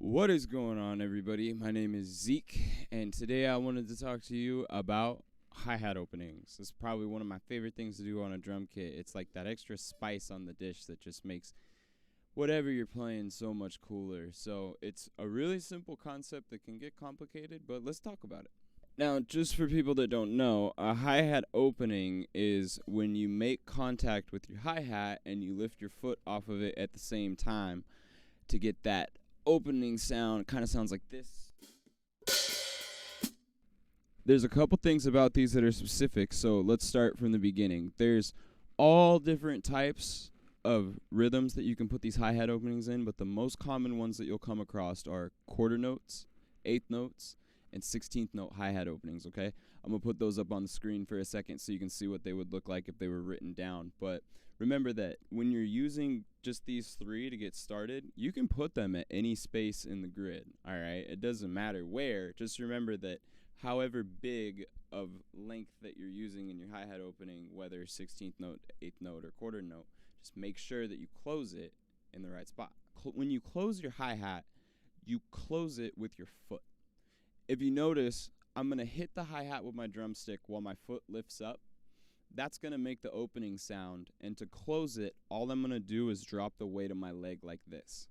What is going on, everybody? My name is Zeke, and today I wanted to talk to you about hi-hat openings. This is probably one of my favorite things to do on a drum kit. It's like that extra spice on the dish that just makes whatever you're playing so much cooler. So it's a really simple concept that can get complicated, but let's talk about it. Now, just for people that don't know, a hi-hat opening is when you make contact with your hi-hat and you lift your foot off of it at the same time to get that opening sound. Kind of sounds like this. There's a couple things about these that are specific, so let's start from the beginning. There's all different types of rhythms that you can put these hi-hat openings in, but the most common ones that you'll come across are quarter notes, eighth notes, and 16th note hi-hat openings, okay? I'm going to put those up on the screen for a second so you can see what they would look like if they were written down. But remember that when you're using just these three to get started, you can put them at any space in the grid, all right? It doesn't matter where. Just remember that however big of length that you're using in your hi-hat opening, whether 16th note, 8th note, or quarter note, just make sure that you close it in the right spot. When you close your hi-hat, you close it with your foot. If you notice, I'm going to hit the hi-hat with my drumstick while my foot lifts up. That's going to make the opening sound, and to close it, all I'm going to do is drop the weight of my leg like this.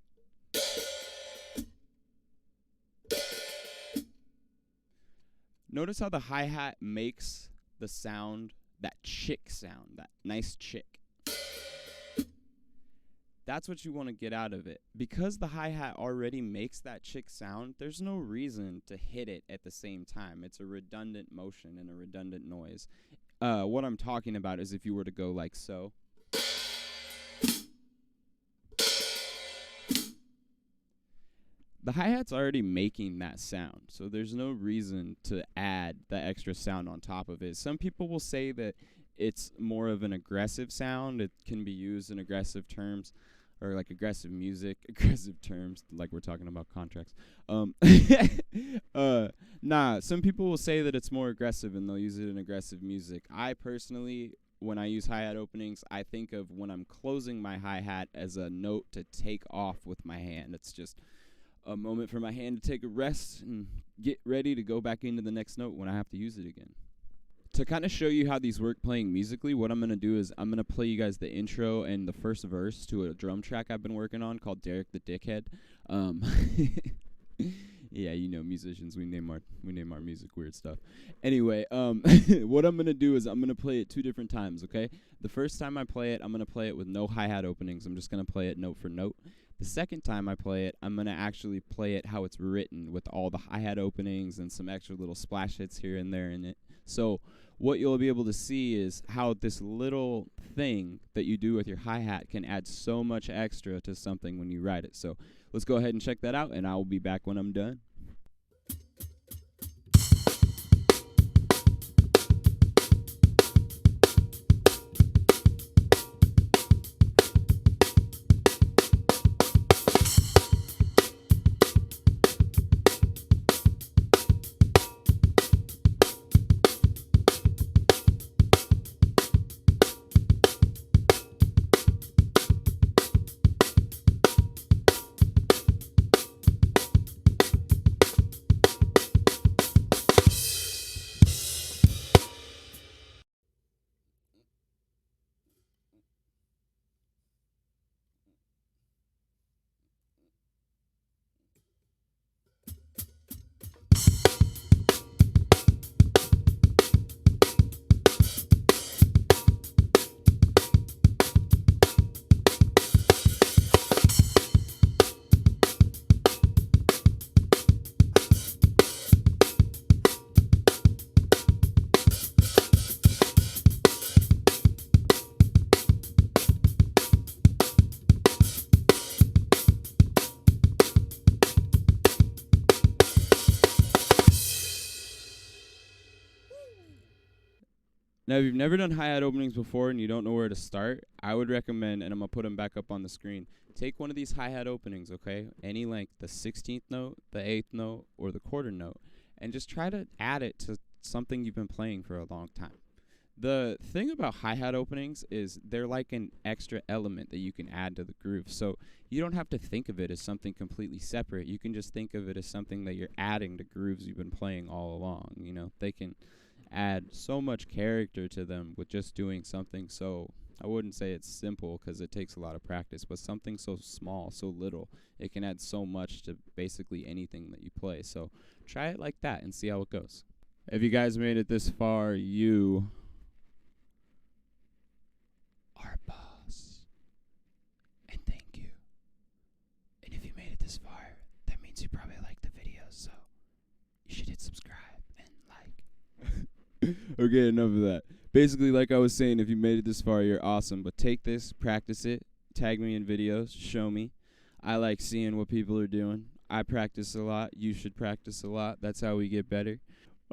Notice how the hi-hat makes the sound, that chick sound, that nice chick. That's what you want to get out of it. Because the hi-hat already makes that chick sound, there's no reason to hit it at the same time. It's a redundant motion and a redundant noise. What I'm talking about is if you were to go like so. The hi-hat's already making that sound, so there's no reason to add the extra sound on top of it. Some people will say that it's more of an aggressive sound. It can be used in aggressive terms, or like aggressive music, aggressive terms, like we're talking about contracts. Some people will say that it's more aggressive and they'll use it in aggressive music. I personally, when I use hi-hat openings, I think of when I'm closing my hi-hat as a note to take off with my hand. It's just a moment for my hand to take a rest and get ready to go back into the next note when I have to use it again. To kind of show you how these work playing musically, what I'm going to do is I'm going to play you guys the intro and the first verse to a drum track I've been working on called Derek the Dickhead. Yeah, you know, musicians, we name our music weird stuff. Anyway, what I'm going to do is I'm going to play it two different times, okay? The first time I play it, I'm going to play it with no hi-hat openings. I'm just going to play it note for note. The second time I play it, I'm going to actually play it how it's written with all the hi-hat openings and some extra little splash hits here and there in it. So what you'll be able to see is how this little thing that you do with your hi-hat can add so much extra to something when you write it. So let's go ahead and check that out, and I will be back when I'm done. Now, if you've never done hi-hat openings before and you don't know where to start, I would recommend, and I'm going to put them back up on the screen, take one of these hi-hat openings, okay, any length, the 16th note, the 8th note, or the quarter note, and just try to add it to something you've been playing for a long time. The thing about hi-hat openings is they're like an extra element that you can add to the groove. So you don't have to think of it as something completely separate. You can just think of it as something that you're adding to grooves you've been playing all along. You know, they can add so much character to them with just doing something so, I wouldn't say it's simple because it takes a lot of practice, but something so small, so little, it can add so much to basically anything that you play. So try it like that and see how it goes. If you guys made it this far, you are boss. And thank you. And if you made it this far, that means you probably liked the video, so you should hit subscribe and like. Okay, enough of that. Basically, like I was saying, if you made it this far, you're awesome. But take this, practice it, tag me in videos, show me. I like seeing what people are doing. I practice a lot. You should practice a lot. That's how we get better.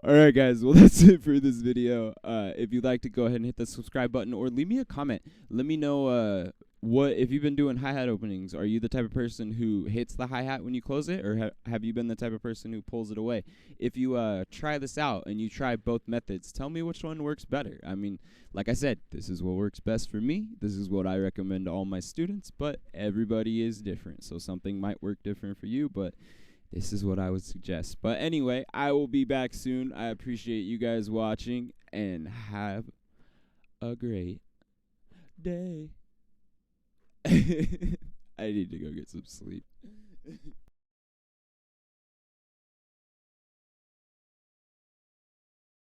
Alright guys, well that's it for this video. If you'd like to go ahead and hit the subscribe button or leave me a comment. Let me know what if you've been doing hi-hat openings. Are you the type of person who hits the hi-hat when you close it, or have you been the type of person who pulls it away? If you try this out and you try both methods, tell me which one works better. I mean, like I said, this is what works best for me. This is what I recommend to all my students, but everybody is different. So something might work different for you, but this is what I would suggest. But anyway, I will be back soon. I appreciate you guys watching, and have a great day. I need to go get some sleep.